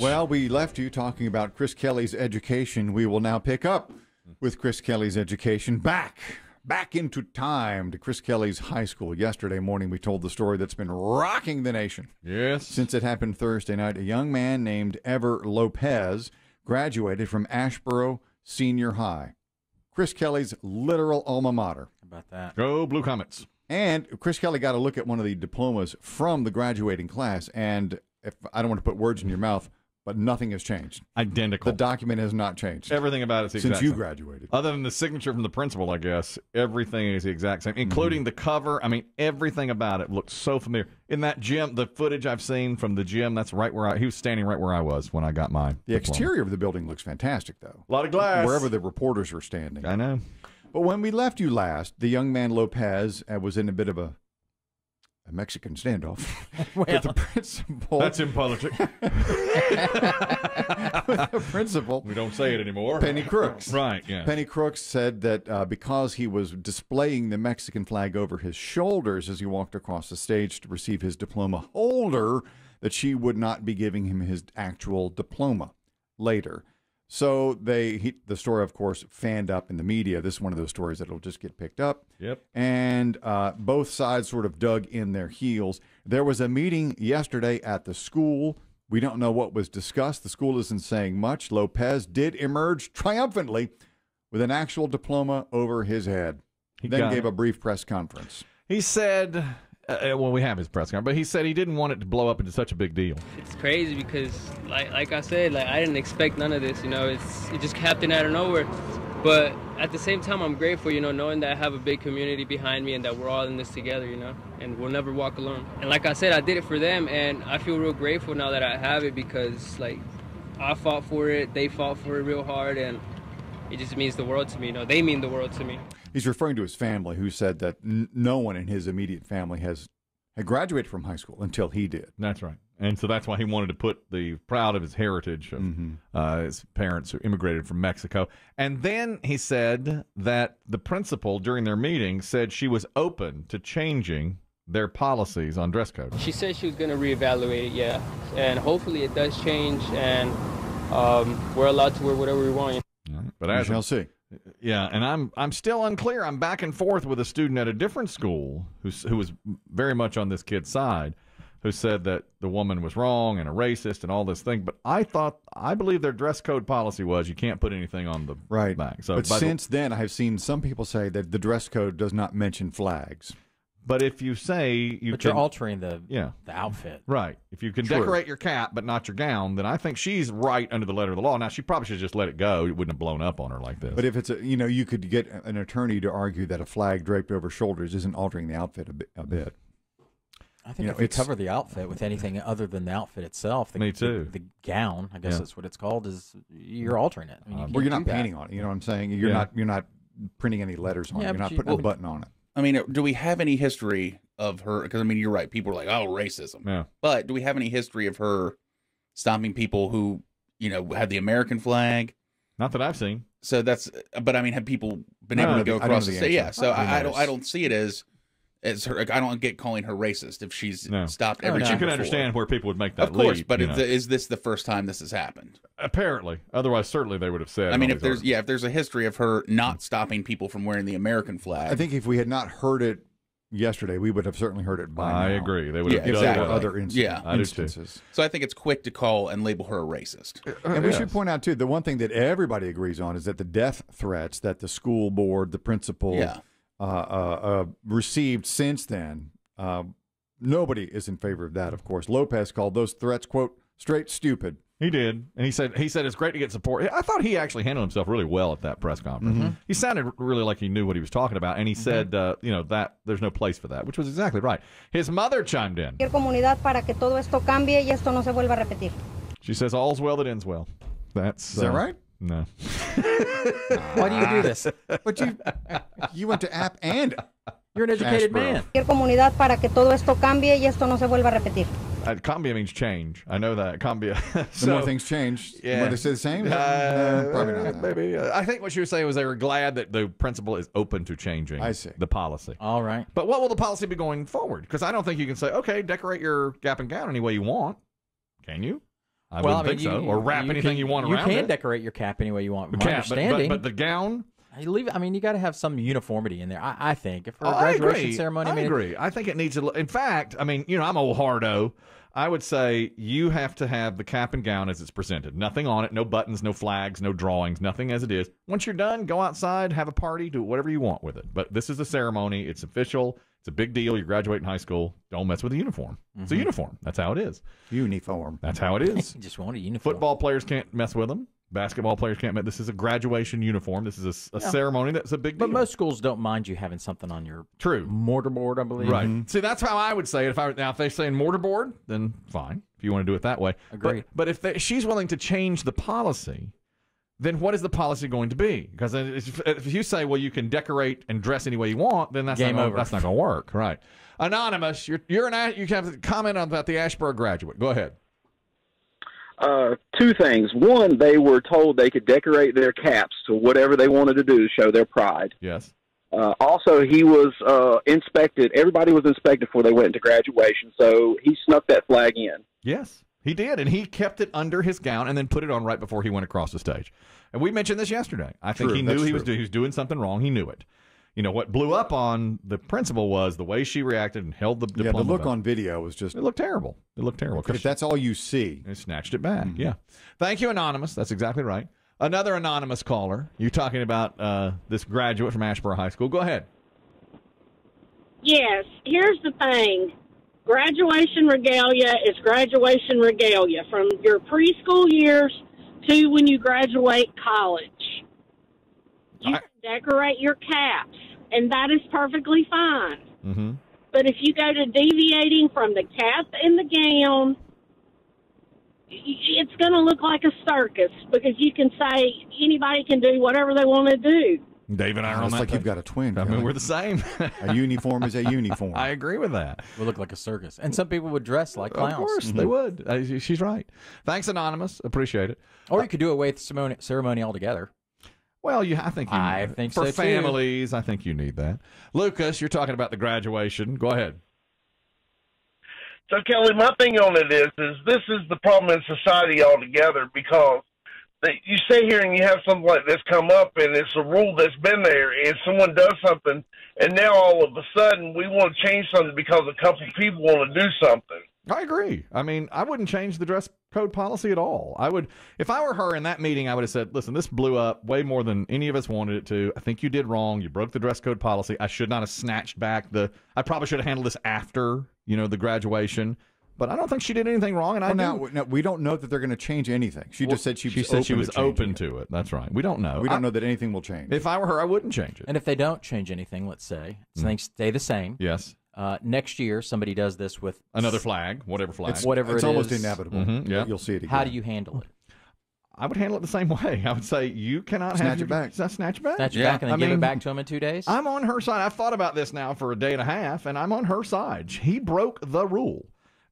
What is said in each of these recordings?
Well, we left you talking about Chris Kelly's education. We will now pick up with Chris Kelly's education back into time to Chris Kelly's high school. Yesterday morning, we told the story that's been rocking the nation. Yes. Since it happened Thursday night, a young man named Ever Lopez graduated from Asheboro Senior High, Chris Kelly's literal alma mater. How about that? Go Blue Comets. And Chris Kelly got a look at one of the diplomas from the graduating class, and if I don't want to put words in your mouth, but nothing has changed. Identical. The document has not changed. Everything about it's the since exact you same. graduated. Other than the signature from the principal, I guess, everything is the exact same, including the cover. I mean, everything about it looks so familiar. In that gym, the footage I've seen from the gym, that's right where he was standing right where I was when I got mine. The exterior of the building looks fantastic, though. A lot of glass. Wherever the reporters were standing. I know. But when we left you last, the young man Lopez was in a bit of a Mexican standoff with the principal. That's in politics. With the principal. We don't say it anymore. Penny Crooks. Right, yeah. Penny Crooks said that because he was displaying the Mexican flag over his shoulders as he walked across the stage to receive his diploma holder, that she would not be giving him his actual diploma later. So the story, of course, fanned up in the media. This is one of those stories that will just get picked up. Yep. And both sides sort of dug in their heels. There was a meeting yesterday at the school. We don't know what was discussed. The school isn't saying much. Lopez did emerge triumphantly with an actual diploma over his head. He then gave a brief press conference. He said, well, we have his press conference, but he said he didn't want it to blow up into such a big deal. It's crazy because, like I said, I didn't expect none of this. It just happened out of nowhere. But at the same time, I'm grateful, knowing that I have a big community behind me and that we're all in this together, and we'll never walk alone. And like I said, I did it for them, and I feel real grateful now that I have it because, I fought for it, they fought for it real hard, and it just means the world to me. They mean the world to me. He's referring to his family, who said that no one in his immediate family had graduated from high school until he did. That's right. And so that's why he wanted to put the proud of his heritage of his parents who immigrated from Mexico. And then he said that the principal during their meeting said she was open to changing their policies on dress code. She said she was going to reevaluate it, yeah. And hopefully it does change, and we're allowed to wear whatever we want. But we shall see. Yeah, and I'm still unclear. I'm back and forth with a student at a different school who was very much on this kid's side, who said that the woman was wrong and a racist and all this thing. But I believe their dress code policy was you can't put anything on the back. So, but since then, I've seen some people say that the dress code does not mention flags. But if you say you're altering the outfit, right? If you can decorate your cap but not your gown, then I think she's right under the letter of the law. Now she probably should just let it go. It wouldn't have blown up on her like this. But if it's you could get an attorney to argue that a flag draped over shoulders isn't altering the outfit a bit. I think if you cover the outfit with anything other than the outfit itself, me too. The gown, I guess that's what it's called, you're altering it. Well, you're not painting on it. You know what I'm saying? You're not printing any letters on it. You're not putting a button on it. I mean, do we have any history of her? Because, you're right. People are like, oh, racism. Yeah. But do we have any history of her stopping people who, had the American flag? Not that I've seen. So but have people been able to go across the state? Yeah. So I don't see it as her. I don't get calling her racist if she's stopped every time. But you can understand where people would make that leap. Of course, but is this the first time this has happened? Apparently. Otherwise, certainly they would have said. If there's a history of her not stopping people from wearing the American flag. I think if we had not heard it yesterday, we would have certainly heard it by now. I agree. They would have done other instances. So I think it's quick to call and label her a racist. And we should point out, too, the one thing that everybody agrees on is that the death threats that the school board, the principal, received since then, nobody is in favor of that, of course. Lopez called those threats, quote, straight stupid. He did, and he said it's great to get support. I thought he actually handled himself really well at that press conference. He sounded really like he knew what he was talking about, and he said, that there's no place for that, which was exactly right. His mother chimed in. She says, all's well that ends well. Is that right? No. Why do you do this? But you went to App and you're an educated man. Cambia means change. I know that. Cambia. The more things change, the more they say the same? Probably not. Maybe. I think what she was saying was they were glad that the principal is open to changing the policy. All right. But what will the policy be going forward? Because I don't think you can say, okay, decorate your cap and gown any way you want. Can you? I wouldn't think so. Or wrap anything you want around it. You can decorate your cap any way you want. My understanding. But the gown? You got to have some uniformity in there, I think. For a graduation ceremony. I agree. I think it needs to. In fact, I'm old hardo. I would say you have to have the cap and gown as it's presented. Nothing on it, no buttons, no flags, no drawings, nothing as it is. Once you're done, go outside, have a party, do whatever you want with it. But this is a ceremony. It's official. It's a big deal. You're graduating high school. Don't mess with the uniform. It's a uniform. That's how it is. Uniform. That's how it is. You just want a uniform. Football players can't mess with them. Basketball players can't. This is a graduation uniform. This is a ceremony that's a big deal. But most schools don't mind you having something on your mortarboard, I believe. Right. See, that's how I would say it. If they say mortarboard, then fine. If you want to do it that way. Agreed. But if she's willing to change the policy, then what is the policy going to be? Because if you say, well, you can decorate and dress any way you want, then that's Game over. That's not going to work. Right. Anonymous, you have a comment about the Asheboro graduate. Go ahead. Two things. One, they were told they could decorate their caps to whatever they wanted to do to show their pride. Yes. Also, he was inspected. Everybody was inspected before they went into graduation, so he snuck that flag in. Yes, he did, and he kept it under his gown and then put it on right before he went across the stage. And we mentioned this yesterday. I think he knew he was doing something wrong. He knew it. What blew up on the principal was the way she reacted and held the diploma. Yeah, the look on video was just... It looked terrible. If that's all you see. It snatched it back, yeah. Thank you, Anonymous. That's exactly right. Another anonymous caller. You're talking about this graduate from Asheboro High School. Go ahead. Yes. Here's the thing. Graduation regalia is graduation regalia from your preschool years to when you graduate college. You can decorate your caps, and that is perfectly fine. Mm-hmm. But if you go to deviating from the cap and the gown, it's going to look like a circus because you can say anybody can do whatever they want to do. Dave and I are on that. It's like you've got a twin. I mean, we're the same. A uniform is a uniform. I agree with that. We'll look like a circus. And some people would dress like clowns. Of course, they would. She's right. Thanks, Anonymous. Appreciate it. Or you could do away with the ceremony altogether. Well, I think so for families, I think you need that. Lucas, you're talking about the graduation. Go ahead. So, Kelly, my thing on it is this is the problem in society altogether because you sit here and you have something like this come up and it's a rule that's been there and someone does something and now all of a sudden we want to change something because a couple of people want to do something. I agree. I mean, I wouldn't change the dress code policy at all. If I were her in that meeting, I would have said, listen, this blew up way more than any of us wanted it to. I think you did wrong. You broke the dress code policy. I should not have snatched back I probably should have handled this after, the graduation. But I don't think she did anything wrong. And now we don't know that they're going to change anything. She just said she was open to it. That's right. We don't know. We don't know that anything will change. If I were her, I wouldn't change it. And if they don't change anything, let's say, things stay the same. Yes. Next year, somebody does this with another flag, whatever flag. It's almost inevitable. Mm-hmm, yeah. You'll see it again. How do you handle it? I would handle it the same way. I would say you cannot snatch it back. Snatch it back. Snatch it back and then give it back to him in 2 days. I'm on her side. I've thought about this now for a day and a half, and I'm on her side. He broke the rule.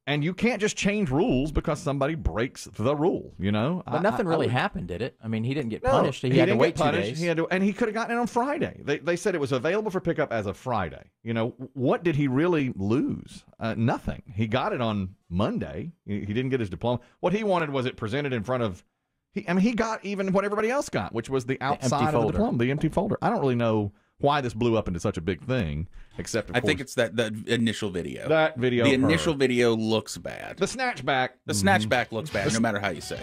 And you can't just change rules because somebody breaks the rule, But nothing really happened, did it? I mean, he didn't get punished. He had to wait 2 days. And he could have gotten it on Friday. They said it was available for pickup as of Friday. What did he really lose? Nothing. He got it on Monday. He didn't get his diploma. What he wanted was it presented in front of... he got even what everybody else got, which was the outside of the diploma, the empty folder. I don't really know why this blew up into such a big thing, except I think it's the initial video. That video. The initial video looks bad. The snatchback. The snatchback looks bad, no matter how you say it.